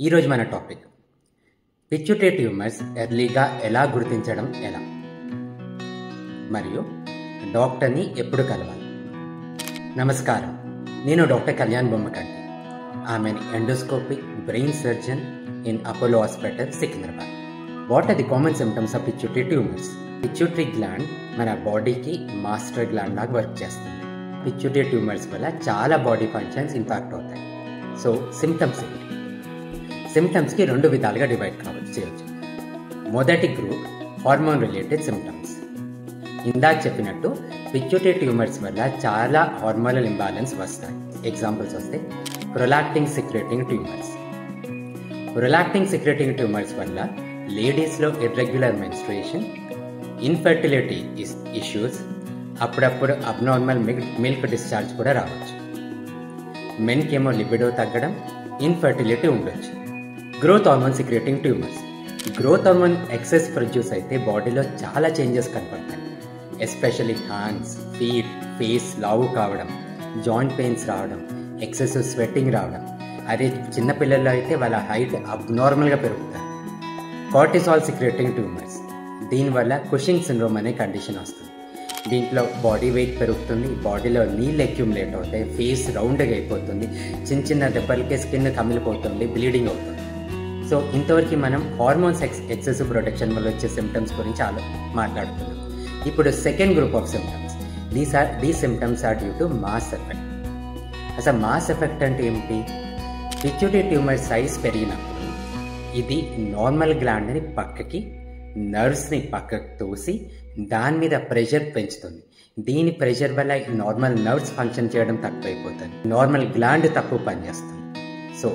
ఈరోజు మన topic pituitary tumours ఎర్లీగా ఎలా గుర్తించడం ఎలా మరియు డాక్టర్ని ఎప్పుడు కలవాలి. నమస్కారం, నేను doctor Kalyan Bommakanti. I'm an endoscopic brain surgeon in Apollo hospital, Secunderabad. What are the common symptoms of pituitary tumours? Pituitary gland మన బాడీకి మాస్టర్ గ్లాండ్ లాగా వర్క్ చేస్తుంది. పిట్యూటరీ ట్యూమర్స్ వల్ల చాలా బాడీ ఫంక్షన్స్ ఇంపాక్ట్ అవుతాయి. సో సిమ్టమ్స్ ఏంటి? సిమ్టమ్స్కి రెండు విధాలుగా డివైడ్ చేయొచ్చు. మొదటి గ్రూప్ హార్మోన్ రిలేటెడ్ సిమ్టమ్స్. ఇందాక చెప్పినట్టు పిట్యూటరీ ట్యూమర్స్ వల్ల చాలా హార్మోనల్ ఇంబ్యాలెన్స్ వస్తాయి. ఎగ్జాంపుల్స్ వస్తే prolactin secreting tumours. Prolactin secreting tumours వల్ల లేడీస్లో ఇర్రెగ్యులర్ మెన్స్ట్రుయేషన్, ఇన్ఫర్టిలిటీ ఇష్యూస్, అప్పుడప్పుడు అబ్నార్మల్ మిల్క్ డిశ్చార్జ్ కూడా రావచ్చు. మెన్కి ఏమో లిబిడో తగ్గడం, ఇన్ఫర్టిలిటీ ఉండొచ్చు. Growth hormone secreting tumours. Growth hormone excess produce అయితే బాడీలో చాలా చేంజెస్ కనపడతాయి. ఎస్పెషల్లీ హ్యాండ్స్, ఫీట్, ఫేస్ లావు కావడం, జాయింట్ పెయిన్స్ రావడం, ఎక్సెసివ్ స్వెట్టింగ్ రావడం. అదే చిన్నపిల్లల్లో అయితే వాళ్ళ హైట్ అబ్నార్మల్గా పెరుగుతారు. Cortisol secreting tumours. దీనివల్ల కుషింగ్ సిండ్రోమ్ అనే కండిషన్ వస్తుంది. దీంట్లో బాడీ వెయిట్ పెరుగుతుంది, బాడీలో నీళ్ళు అక్యుములేట్ అవుతాయి, ఫేస్ రౌండ్గా అయిపోతుంది, చిన్న చిన్న దెబ్బలకే స్కిన్ కమిలిపోతుంది, బ్లీడింగ్ అవుతుంది. సో ఇంతవరకు మనం హార్మోన్స్ ఎక్సెసివ్ ప్రొటెక్షన్ వల్ల వచ్చే సిమ్టమ్స్ గురించి మాట్లాడుతున్నాం. ఇప్పుడు second group of symptoms. These symptoms are due to mass effect. అసలు మాస్ ఎఫెక్ట్ అంటే ఏమిటి? పిట్యూటరీ ట్యూమర్ సైజ్ పెరిగినప్పుడు ఇది నార్మల్ గ్లాండ్ని పక్కకి, నర్వ్స్ని పక్కకు తోసి దాని మీద ప్రెషర్ పెంచుతుంది. దీని ప్రెషర్ వల్ల నార్మల్ నర్వ్స్ ఫంక్షన్ చేయడం తక్కువైపోతుంది, నార్మల్ గ్లాండ్ తక్కువ పనిచేస్తుంది. సో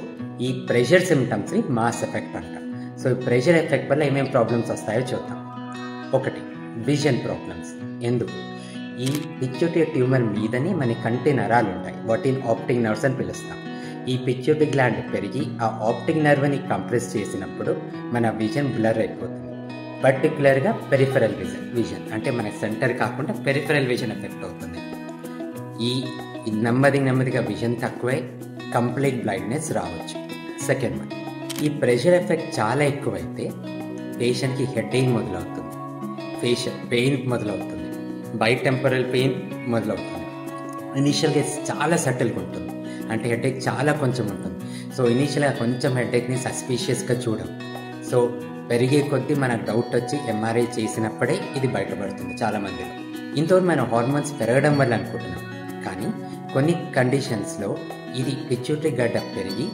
ఈ ప్రెషర్ సిమ్టమ్స్ని మాస్ ఎఫెక్ట్ అంటాం. సో ఈ ప్రెషర్ ఎఫెక్ట్ వల్ల ఏమేమి ప్రాబ్లమ్స్ వస్తాయో చూద్దాం. ఒకటి, విజన్ ప్రాబ్లమ్స్. ఎందుకు? ఈ పిట్యూటరీ ట్యూమర్ మీదనే మన కంటి నరాలు ఉంటాయి, వాటిని ఆప్టిక్ నర్వ్స్ అని పిలుస్తాం. ఈ పిట్యూటరీ గ్లాండ్ పెరిగి ఆ ఆప్టిక్ నర్వ్ని కంప్రెస్ చేసినప్పుడు మన విజన్ బ్లర్ అయిపోతుంది. పర్టికులర్గా పెరిఫెరల్ విజన్ అంటే మన సెంటర్ కాకుండా పెరిఫెరల్ విజన్ ఎఫెక్ట్ అవుతుంది. ఈ నెమ్మదిగా విజన్ తక్కువై కంప్లీట్ బ్లైండ్నెస్ రావచ్చు. సెకండ్ వన్, ఈ ప్రెషర్ ఎఫెక్ట్ చాలా ఎక్కువైతే పేషెంట్కి హెడేక్ మొదలవుతుంది, ఫేషియల్ పెయిన్ మొదలవుతుంది, బైటెంపరల్ పెయిన్ మొదలవుతుంది. ఇనీషియల్గా చాలా సటిల్గా ఉంటుంది, అంటే హెడేక్ చాలా కొంచెం ఉంటుంది. సో ఇనీషియల్గా కొంచెం హెడేక్ని సస్పీషియస్గా చూడం. సో పెరిగే కొద్దీ మనకు డౌట్ వచ్చి ఎంఆర్ఐ చేసినప్పుడే ఇది బయటపడుతుంది చాలామందిలో. ఇంతవరకు మన హార్మోన్స్ పెరగడం వల్ల అనుకుంటున్నాం, కానీ కొన్ని కండిషన్స్లో ఇది పిట్యూటరీ గడ్డ పెరిగి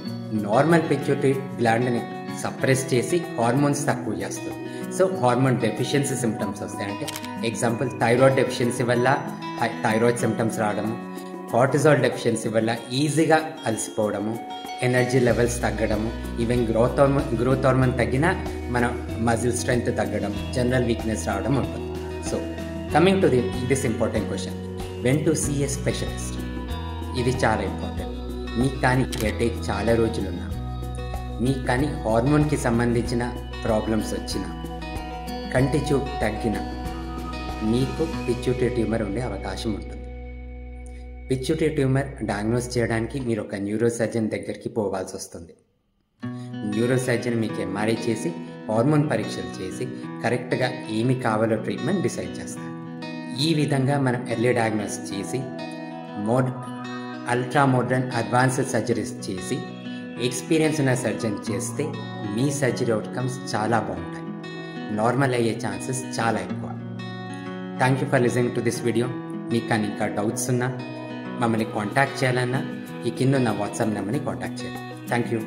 నార్మల్ పిట్యూటరీ గ్లాండ్ని సప్రెస్ చేసి హార్మోన్స్ తక్కువ చేస్తుంది. సో హార్మోన్ డెఫిషియన్సీ సిమ్టమ్స్ వస్తాయి. అంటే ఎగ్జాంపుల్ థైరాయిడ్ డెఫిషియన్సీ వల్ల థైరాయిడ్ సిమ్టమ్స్ రావడము, కార్టిసాల్ డెఫిషియన్సీ వల్ల ఈజీగా అలసిపోవడము, ఎనర్జీ లెవెల్స్ తగ్గడము, ఈవెన్ గ్రోత్ హార్మోన్ తగ్గినా మన మజిల్ స్ట్రెంగ్త్ తగ్గడం, జనరల్ వీక్నెస్ రావడం ఉంటుంది. So coming to this important question, when to see a specialist. ఇది చాలా ఇంపార్టెంట్. మీకు కానీ హెడేక్ చాలా రోజులున్నా, మీకు కానీ హార్మోన్కి సంబంధించిన ప్రాబ్లమ్స్ వచ్చినా, కంటి చూపు తగ్గినా మీకు పిట్యూటరీ ట్యూమర్ ఉండే అవకాశం ఉంటుంది. పిట్యూటరీ ట్యూమర్ డయాగ్నోస్ చేయడానికి మీరు ఒక న్యూరో సర్జన్ దగ్గరికి పోవాల్సి వస్తుంది. న్యూరో సర్జన్ మీకు ఎంఆర్ఐ చేసి హార్మోన్ పరీక్షలు చేసి కరెక్ట్గా ఏమి కావాలో ట్రీట్మెంట్ డిసైడ్ చేస్తారు. ఈ విధంగా మనం ఎర్లీ డయాగ్నోస్ చేసి అల్ట్రా మోడర్న్ అడ్వాన్స్డ్ సర్జరీస్ చేసి ఎక్స్పీరియన్స్ ఉన్న సర్జన్ చేస్తే మీ సర్జరీ అవుట్కమ్స్ చాలా బాగుంటాయి, నార్మల్ అయ్యే ఛాన్సెస్ చాలా ఎక్కువ. Thank you for listening to this video. మీకు కానీ ఇంకా డౌట్స్ ఉన్నా, మమ్మల్ని కాంటాక్ట్ చేయాలన్నా ఈ కింద ఉన్న వాట్సాప్ నెంబర్ని కాంటాక్ట్ చేయండి. Thank you.